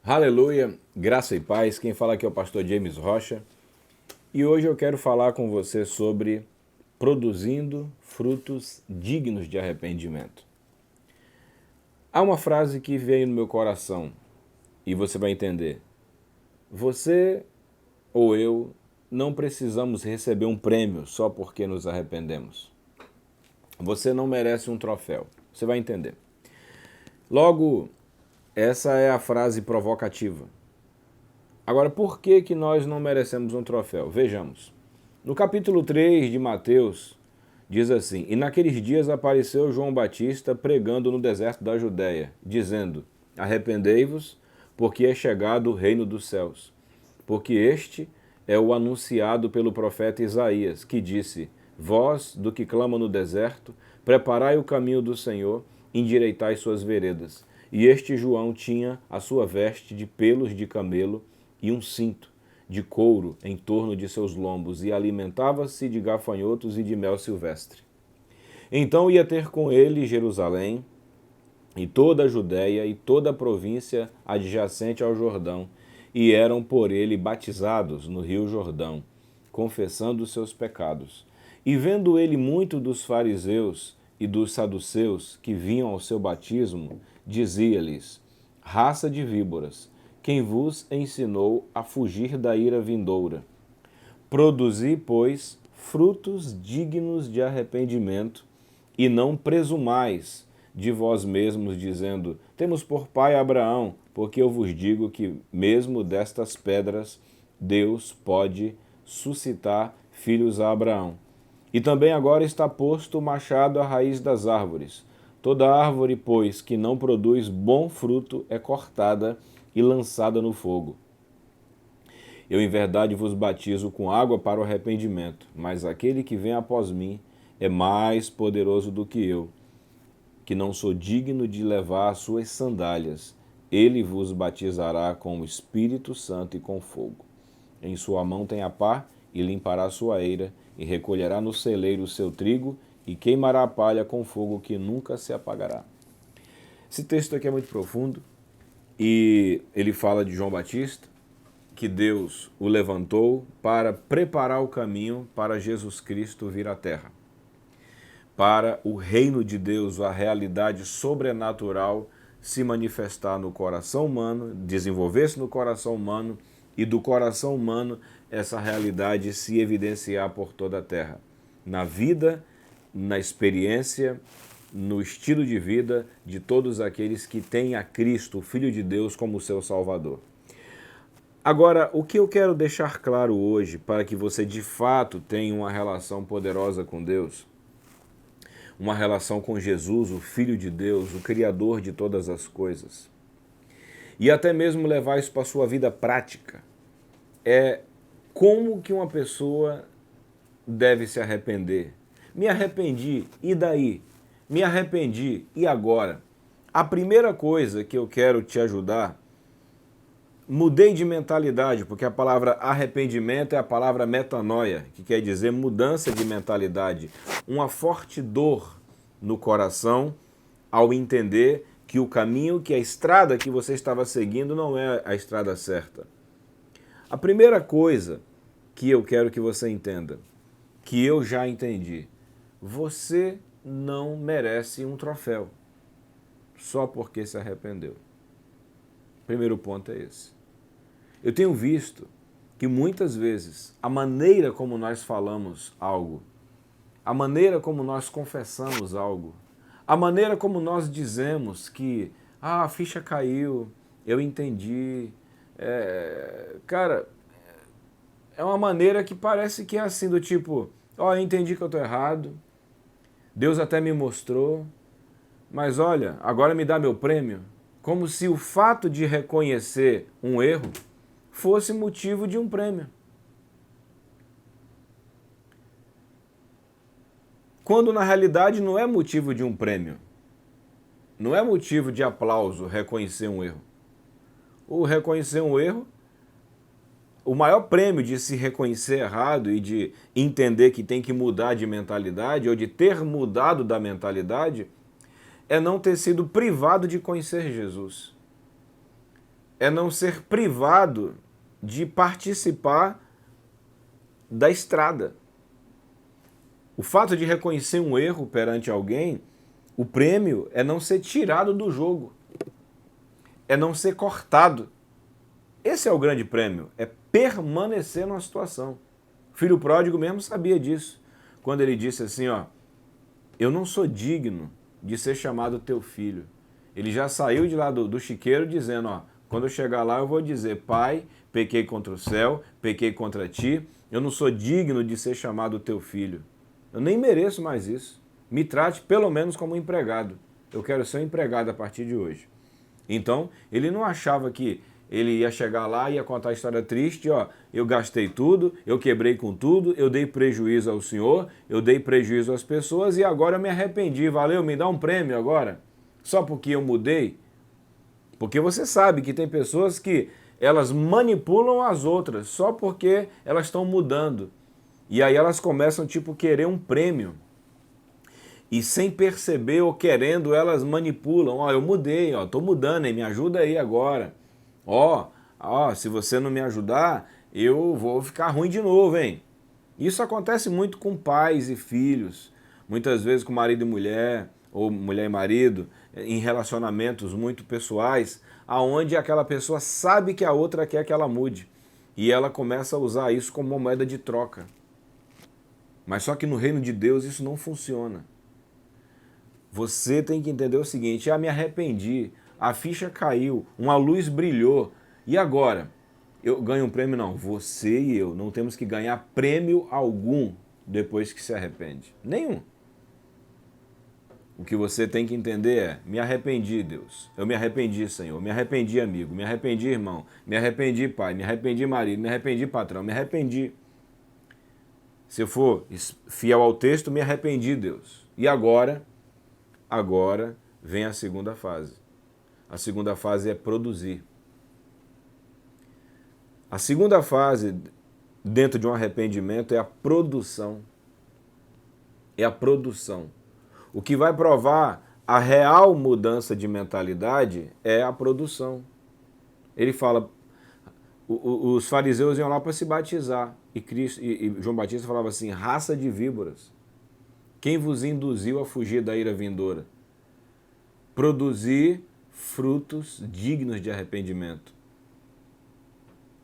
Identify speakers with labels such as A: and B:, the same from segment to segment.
A: Aleluia, graça e paz. Quem fala aqui é o pastor James Rocha. E hoje eu quero falar com você sobre produzindo frutos dignos de arrependimento. Há uma frase que veio no meu coração e você vai entender. Você ou eu não precisamos receber um prêmio só porque nos arrependemos. Você não merece um troféu. Você vai entender. Logo, essa é a frase provocativa. Agora, por que nós não merecemos um troféu? Vejamos. No capítulo 3 de Mateus, diz assim: E naqueles dias apareceu João Batista pregando no deserto da Judéia, dizendo: Arrependei-vos, porque é chegado o reino dos céus. Porque este é o anunciado pelo profeta Isaías, que disse: Vós, do que clama no deserto, preparai o caminho do Senhor, endireitai suas veredas. E este João tinha a sua veste de pelos de camelo e um cinto de couro em torno de seus lombos, e alimentava-se de gafanhotos e de mel silvestre. Então ia ter com ele Jerusalém, e toda a Judéia, e toda a província adjacente ao Jordão, e eram por ele batizados no rio Jordão, confessando os seus pecados. E vendo ele muito dos fariseus e dos saduceus que vinham ao seu batismo, dizia-lhes: Raça de víboras, quem vos ensinou a fugir da ira vindoura? Produzi, pois, frutos dignos de arrependimento, e não presumais de vós mesmos, dizendo: Temos por pai Abraão, porque eu vos digo que mesmo destas pedras Deus pode suscitar filhos a Abraão. E também agora está posto o machado à raiz das árvores. Toda árvore, pois, que não produz bom fruto é cortada e lançada no fogo. Eu em verdade vos batizo com água para o arrependimento, mas aquele que vem após mim é mais poderoso do que eu, que não sou digno de levar as suas sandálias. Ele vos batizará com o Espírito Santo e com fogo. Em sua mão tem a pá, e limpará a sua eira, e recolherá no celeiro o seu trigo, e queimará a palha com fogo que nunca se apagará. Esse texto aqui é muito profundo, e ele fala de João Batista, que Deus o levantou para preparar o caminho para Jesus Cristo vir à Terra. Para o reino de Deus, a realidade sobrenatural se manifestar no coração humano, desenvolver-se no coração humano, e do coração humano essa realidade se evidenciar por toda a terra. Na vida, na experiência, no estilo de vida de todos aqueles que têm a Cristo, o Filho de Deus, como seu Salvador. Agora, o que eu quero deixar claro hoje, para que você de fato tenha uma relação poderosa com Deus, uma relação com Jesus, o Filho de Deus, o Criador de todas as coisas, e até mesmo levar isso para a sua vida prática, é como que uma pessoa deve se arrepender. Me arrependi, e daí? Me arrependi, e agora? A primeira coisa que eu quero te ajudar, mudei de mentalidade, porque a palavra arrependimento é a palavra metanoia, que quer dizer mudança de mentalidade. Uma forte dor no coração ao entender que o caminho, que a estrada que você estava seguindo não é a estrada certa. A primeira coisa que eu quero que você entenda, que eu já entendi, você não merece um troféu só porque se arrependeu. Primeiro ponto é esse. Eu tenho visto que muitas vezes a maneira como nós falamos algo, a maneira como nós confessamos algo, a maneira como nós dizemos que a ficha caiu, eu entendi, cara, é uma maneira que parece que é assim, do tipo, eu entendi que eu estou errado, Deus até me mostrou, mas olha, agora me dá meu prêmio, como se o fato de reconhecer um erro fosse motivo de um prêmio. Quando na realidade não é motivo de um prêmio. Não é motivo de aplauso reconhecer um erro. O reconhecer um erro, o maior prêmio de se reconhecer errado e de entender que tem que mudar de mentalidade ou de ter mudado da mentalidade é não ter sido privado de conhecer Jesus. é não ser privado de participar da estrada. O fato de reconhecer um erro perante alguém, o prêmio é não ser tirado do jogo, é não ser cortado. Esse é o grande prêmio, é permanecer numa situação. O filho pródigo mesmo sabia disso, quando ele disse assim, ó, eu não sou digno de ser chamado teu filho. Ele já saiu de lá do chiqueiro dizendo, ó, quando eu chegar lá eu vou dizer, pai, pequei contra o céu, pequei contra ti, eu não sou digno de ser chamado teu filho. Eu nem mereço mais isso. Me trate pelo menos como um empregado. Eu quero ser um empregado a partir de hoje. Então, ele não achava que ele ia chegar lá e ia contar a história triste, ó, eu gastei tudo, eu quebrei com tudo, eu dei prejuízo ao Senhor, eu dei prejuízo às pessoas e agora eu me arrependi, valeu, me dá um prêmio agora, só porque eu mudei. Porque você sabe que tem pessoas que elas manipulam as outras só porque elas estão mudando. E aí elas começam, tipo, querer um prêmio. E sem perceber ou querendo, elas manipulam. Ó, eu mudei, ó, tô mudando, hein? Me ajuda aí agora. Ó, se você não me ajudar, eu vou ficar ruim de novo, hein? Isso acontece muito com pais e filhos, muitas vezes com marido e mulher, ou mulher e marido, em relacionamentos muito pessoais, aonde aquela pessoa sabe que a outra quer que ela mude. E ela começa a usar isso como uma moeda de troca. Mas só que no reino de Deus isso não funciona. Você tem que entender o seguinte, me arrependi, a ficha caiu, uma luz brilhou, e agora? Eu ganho um prêmio? Não, você e eu não temos que ganhar prêmio algum depois que se arrepende. Nenhum. O que você tem que entender é, me arrependi, Deus. Eu me arrependi, Senhor. Me arrependi, amigo. Me arrependi, irmão. Me arrependi, pai. Me arrependi, marido. Me arrependi, patrão. Me arrependi. Se eu for fiel ao texto, me arrependi, Deus. E agora vem a segunda fase. A segunda fase é produzir. A segunda fase dentro de um arrependimento é a produção. É a produção. O que vai provar a real mudança de mentalidade é a produção. Ele fala, os fariseus iam lá para se batizar e João Batista falava assim, raça de víboras, quem vos induziu a fugir da ira vindoura? Produzir frutos dignos de arrependimento.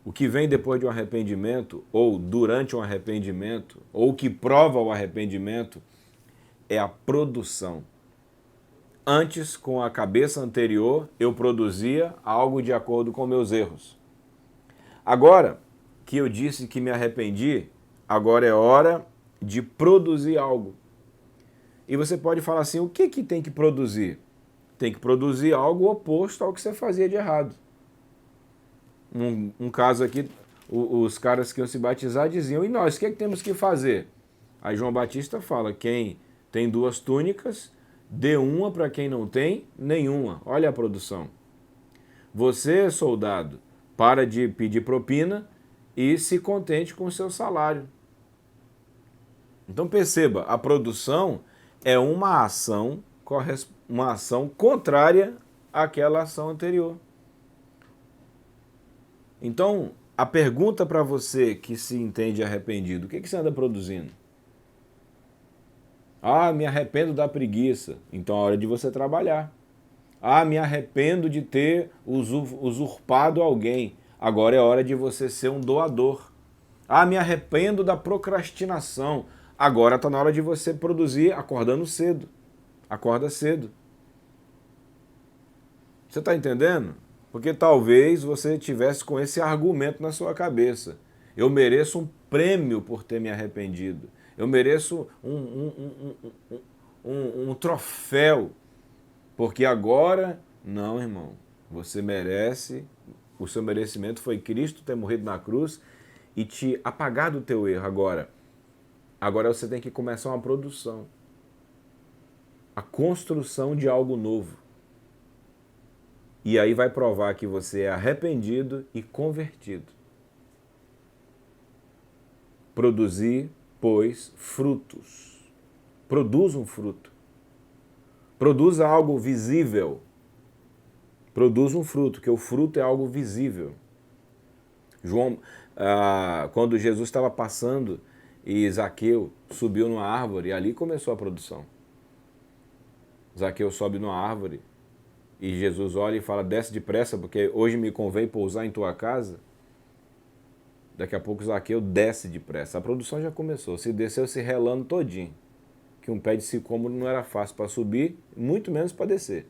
A: O que vem depois de um arrependimento, ou durante um arrependimento, ou o que prova o arrependimento, é a produção. Antes, com a cabeça anterior, eu produzia algo de acordo com meus erros. Agora que eu disse que me arrependi, agora é hora de produzir algo. E você pode falar assim, o que tem que produzir? Tem que produzir algo oposto ao que você fazia de errado. Um caso aqui, os caras que iam se batizar diziam, e nós, o que temos que fazer? Aí João Batista fala, quem tem 2 túnicas, dê uma para quem não tem nenhuma. Olha a produção. Você, soldado, para de pedir propina e se contente com o seu salário. Então perceba, a produção é uma ação contrária àquela ação anterior. Então, a pergunta para você que se entende arrependido, o que você anda produzindo? Me arrependo da preguiça. Então é hora de você trabalhar. Me arrependo de ter usurpado alguém. Agora é hora de você ser um doador. Me arrependo da procrastinação. Agora está na hora de você produzir acordando cedo. Acorda cedo. Você está entendendo? Porque talvez você tivesse com esse argumento na sua cabeça. Eu mereço um prêmio por ter me arrependido. Eu mereço um troféu. Porque agora, não, irmão. Você merece, o seu merecimento foi Cristo ter morrido na cruz e te apagar do teu erro. Agora você tem que começar uma produção. A construção de algo novo. E aí vai provar que você é arrependido e convertido. Produzir, pois, frutos. Produza um fruto. Produza algo visível. Produz um fruto, porque o fruto é algo visível. Quando Jesus estava passando e Zaqueu subiu numa árvore, e ali começou a produção. Zaqueu sobe numa árvore e Jesus olha e fala, desce depressa, porque hoje me convém pousar em tua casa. Daqui a pouco Zaqueu desce depressa. A produção já começou, se desceu se relando todinho. Que um pé de sicômoro não era fácil para subir, muito menos para descer.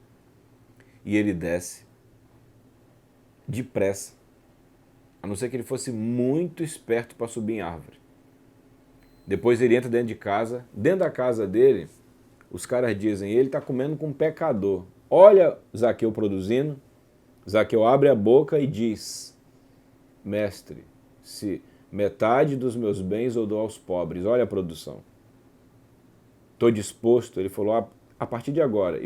A: E ele desce depressa. A não ser que ele fosse muito esperto para subir em árvore. Depois ele entra dentro de casa. Dentro da casa dele, os caras dizem, ele está comendo com um pecador. Olha Zaqueu produzindo. Zaqueu abre a boca e diz, mestre, se metade dos meus bens eu dou aos pobres. Olha a produção. Estou disposto, ele falou, a partir de agora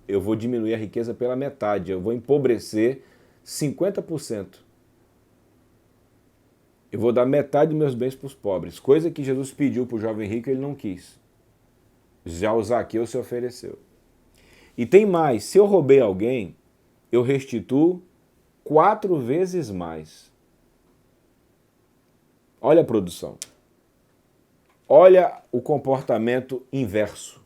A: eu vou diminuir a riqueza pela metade, eu vou empobrecer 50%. Eu vou dar metade dos meus bens para os pobres, coisa que Jesus pediu para o jovem rico e ele não quis. Já o Zaqueu se ofereceu. E tem mais, se eu roubei alguém, eu restituo 4 vezes mais. Olha a produção. Olha o comportamento inverso.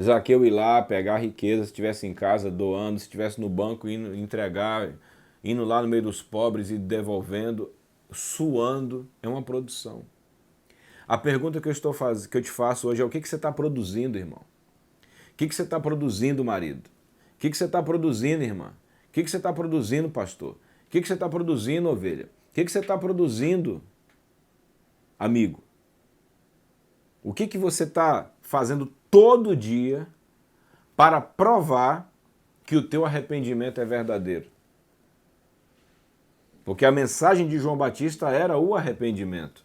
A: Zaqueu ir lá, pegar a riqueza, se estivesse em casa doando, se estivesse no banco indo entregar, indo lá no meio dos pobres e devolvendo, suando, é uma produção. A pergunta que eu te faço hoje é o que você está produzindo, irmão? O que você está produzindo, marido? O que você está produzindo, irmã? O que você está produzindo, pastor? O que você está produzindo, ovelha? O que você está produzindo, amigo? O que você está fazendo todo dia para provar que o teu arrependimento é verdadeiro? Porque a mensagem de João Batista era o arrependimento.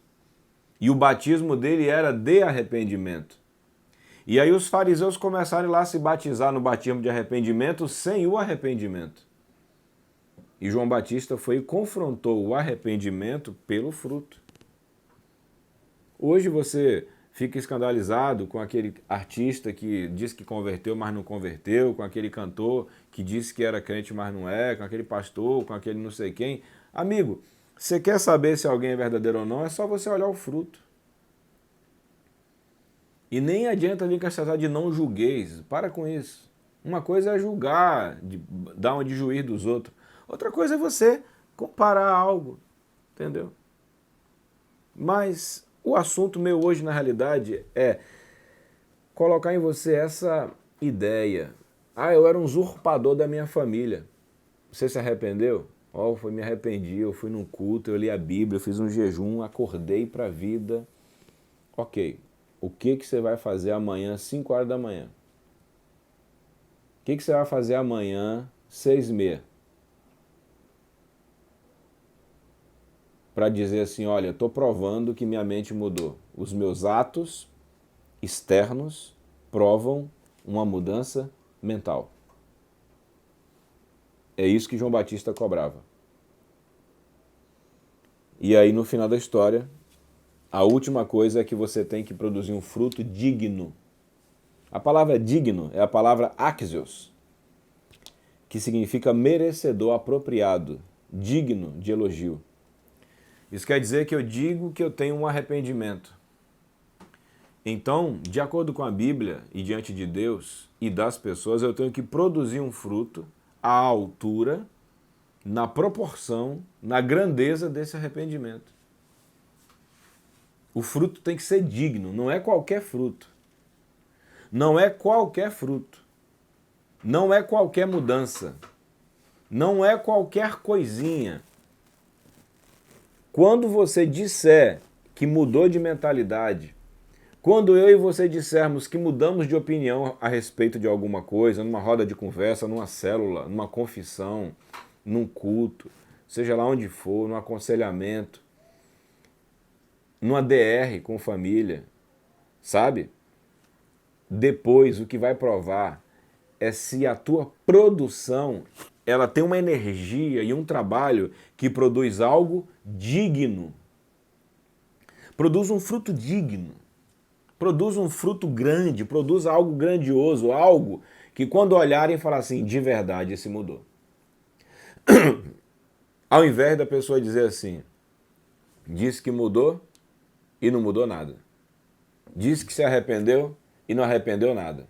A: E o batismo dele era de arrependimento. E aí os fariseus começaram lá a se batizar no batismo de arrependimento sem o arrependimento. E João Batista foi e confrontou o arrependimento pelo fruto. Hoje você fica escandalizado com aquele artista que diz que converteu, mas não converteu, com aquele cantor que disse que era crente, mas não é, com aquele pastor, com aquele não sei quem. Amigo, você quer saber se alguém é verdadeiro ou não, é só você olhar o fruto. E nem adianta vir com essa de não julgueis, para com isso. Uma coisa é julgar, dar uma de juiz dos outros. Outra coisa é você comparar algo, entendeu? Mas o assunto meu hoje, na realidade, é colocar em você essa ideia. Eu era um usurpador da minha família. Você se arrependeu? Eu me arrependi, eu fui num culto, eu li a Bíblia, eu fiz um jejum, acordei para a vida. Ok, o que você vai fazer amanhã, 5 horas da manhã? O que você vai fazer amanhã, 6h30? Para dizer assim, olha, eu estou provando que minha mente mudou. Os meus atos externos provam uma mudança mental. É isso que João Batista cobrava. E aí, no final da história, a última coisa é que você tem que produzir um fruto digno. A palavra digno é a palavra axios, que significa merecedor, apropriado, digno de elogio. Isso quer dizer que eu digo que eu tenho um arrependimento. Então, de acordo com a Bíblia e diante de Deus e das pessoas, eu tenho que produzir um fruto à altura, na proporção, na grandeza desse arrependimento. O fruto tem que ser digno, não é qualquer fruto. Não é qualquer fruto. Não é qualquer mudança. Não é qualquer coisinha. Quando você disser que mudou de mentalidade, quando eu e você dissermos que mudamos de opinião a respeito de alguma coisa, numa roda de conversa, numa célula, numa confissão, num culto, seja lá onde for, num aconselhamento, numa DR com família, sabe? Depois, o que vai provar é se a tua produção ela tem uma energia e um trabalho que produz algo digno. Produz um fruto digno. Produz um fruto grande, produz algo grandioso, algo que quando olharem falar assim, de verdade, esse mudou. Ao invés da pessoa dizer assim, disse que mudou e não mudou nada. Disse que se arrependeu e não arrependeu nada.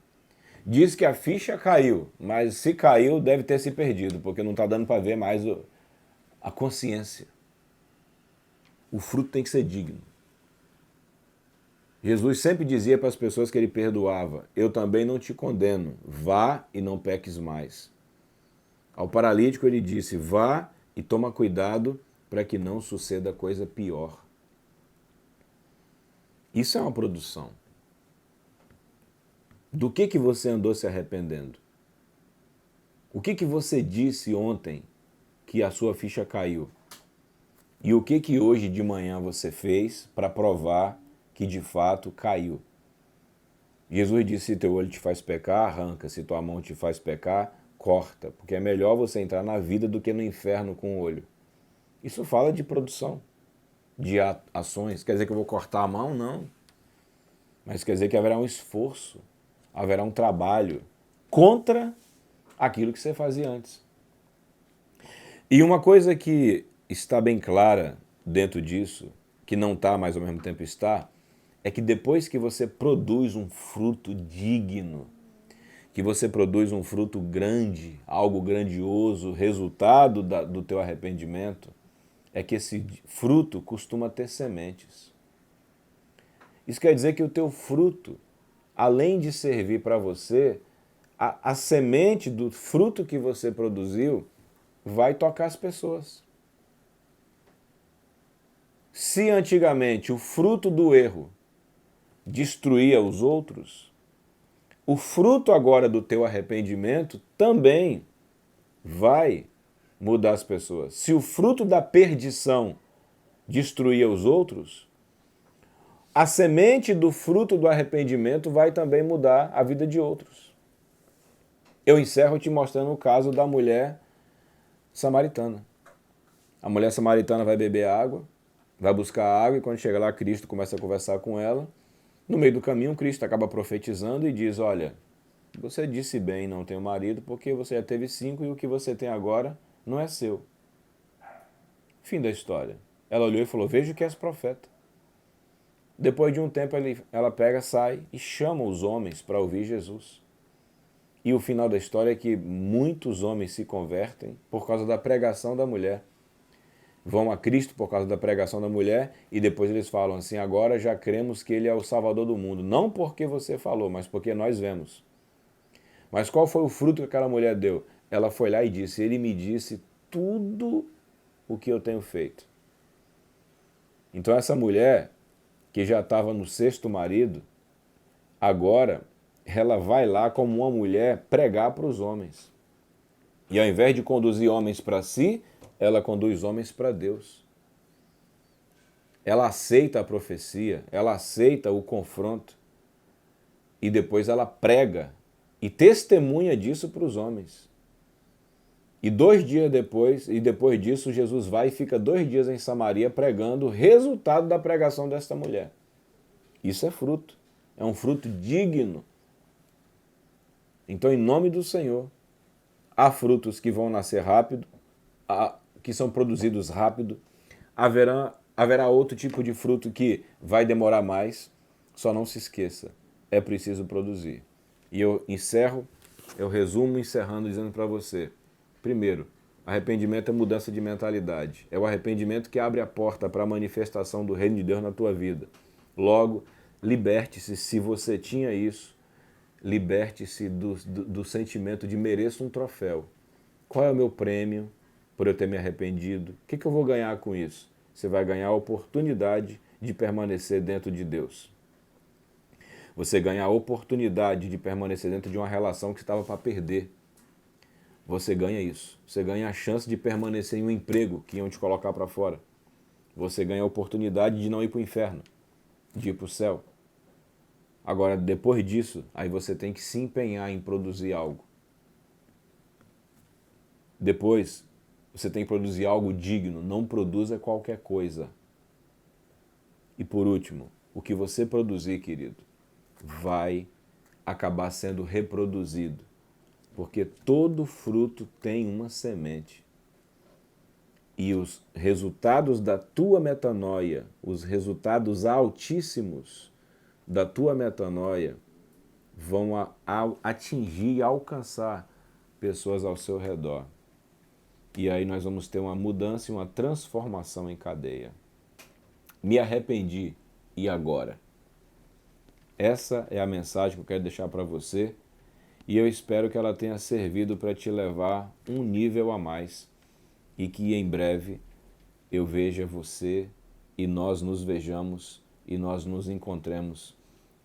A: Diz que a ficha caiu, mas se caiu deve ter se perdido, porque não está dando para ver mais a consciência. O fruto tem que ser digno. Jesus sempre dizia para as pessoas que ele perdoava, eu também não te condeno, vá e não peques mais. Ao paralítico ele disse, vá e toma cuidado para que não suceda coisa pior. Isso é uma produção. Do que você andou se arrependendo? O que você disse ontem que a sua ficha caiu? E o que hoje de manhã você fez para provar que de fato caiu? Jesus disse, se teu olho te faz pecar, arranca. Se tua mão te faz pecar, corta. Porque é melhor você entrar na vida do que no inferno com o olho. Isso fala de produção, de ações. Quer dizer que eu vou cortar a mão? Não. Mas quer dizer que haverá um esforço, haverá um trabalho contra aquilo que você fazia antes. E uma coisa que está bem clara dentro disso, que não está, mas ao mesmo tempo está, é que depois que você produz um fruto digno, que você produz um fruto grande, algo grandioso, resultado do teu arrependimento, é que esse fruto costuma ter sementes. Isso quer dizer que o teu fruto, além de servir para você, a semente do fruto que você produziu vai tocar as pessoas. Se antigamente o fruto do erro destruía os outros, o fruto agora do teu arrependimento também vai mudar as pessoas. Se o fruto da perdição destruía os outros, a semente do fruto do arrependimento vai também mudar a vida de outros. Eu encerro te mostrando o caso da mulher samaritana. A mulher samaritana vai beber água, vai buscar água e quando chega lá, Cristo começa a conversar com ela. No meio do caminho, Cristo acaba profetizando e diz, olha, você disse bem, não tenho marido, porque você já teve 5 e o que você tem agora não é seu. Fim da história. Ela olhou e falou, vejo que és profeta. Depois de um tempo, ela pega, sai e chama os homens para ouvir Jesus. E o final da história é que muitos homens se convertem por causa da pregação da mulher. Vão a Cristo por causa da pregação da mulher e depois eles falam assim, agora já cremos que ele é o Salvador do mundo. Não porque você falou, mas porque nós vemos. Mas qual foi o fruto que aquela mulher deu? Ela foi lá e disse, ele me disse tudo o que eu tenho feito. Então essa mulher, que já estava no 6º marido, agora ela vai lá como uma mulher pregar para os homens. E ao invés de conduzir homens para si, ela conduz homens para Deus. Ela aceita a profecia, ela aceita o confronto e depois ela prega e testemunha disso para os homens. E 2 dias depois, depois disso, Jesus vai e fica 2 dias em Samaria pregando o resultado da pregação desta mulher. Isso é fruto. É um fruto digno. Então, em nome do Senhor, há frutos que vão nascer rápido, que são produzidos rápido. Haverá outro tipo de fruto que vai demorar mais. Só não se esqueça, é preciso produzir. E eu resumo encerrando dizendo para você, primeiro, arrependimento é mudança de mentalidade. É o arrependimento que abre a porta para a manifestação do reino de Deus na tua vida. Logo, liberte-se, se você tinha isso, liberte-se do sentimento de mereço um troféu. Qual é o meu prêmio por eu ter me arrependido? O que eu vou ganhar com isso? Você vai ganhar a oportunidade de permanecer dentro de Deus. Você ganha a oportunidade de permanecer dentro de uma relação que estava para perder. Você ganha isso. Você ganha a chance de permanecer em um emprego que iam te colocar para fora. Você ganha a oportunidade de não ir para o inferno, de ir para o céu. Agora, depois disso, aí você tem que se empenhar em produzir algo. Depois, você tem que produzir algo digno. Não produza qualquer coisa. E por último, o que você produzir, querido, vai acabar sendo reproduzido. porque todo fruto tem uma semente. E os resultados da tua metanoia, os resultados altíssimos da tua metanoia vão atingir e alcançar pessoas ao seu redor. E aí nós vamos ter uma mudança e uma transformação em cadeia. Me arrependi, e agora? Essa é a mensagem que eu quero deixar para você e eu espero que ela tenha servido para te levar um nível a mais e que em breve eu veja você e nós nos vejamos e nós nos encontremos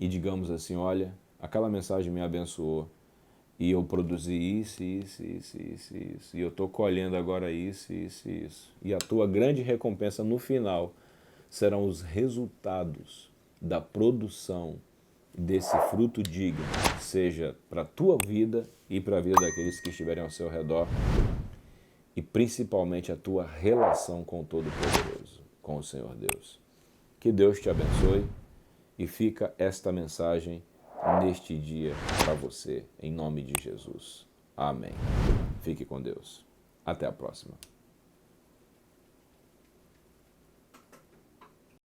A: e digamos assim, olha, aquela mensagem me abençoou e eu produzi isso, e eu estou colhendo agora isso. E a tua grande recompensa no final serão os resultados da produção desse fruto digno, seja para a tua vida e para a vida daqueles que estiverem ao seu redor, e principalmente a tua relação com o Todo-Poderoso, com o Senhor Deus. Que Deus te abençoe e fica esta mensagem neste dia para você, em nome de Jesus. Amém. Fique com Deus. Até a próxima.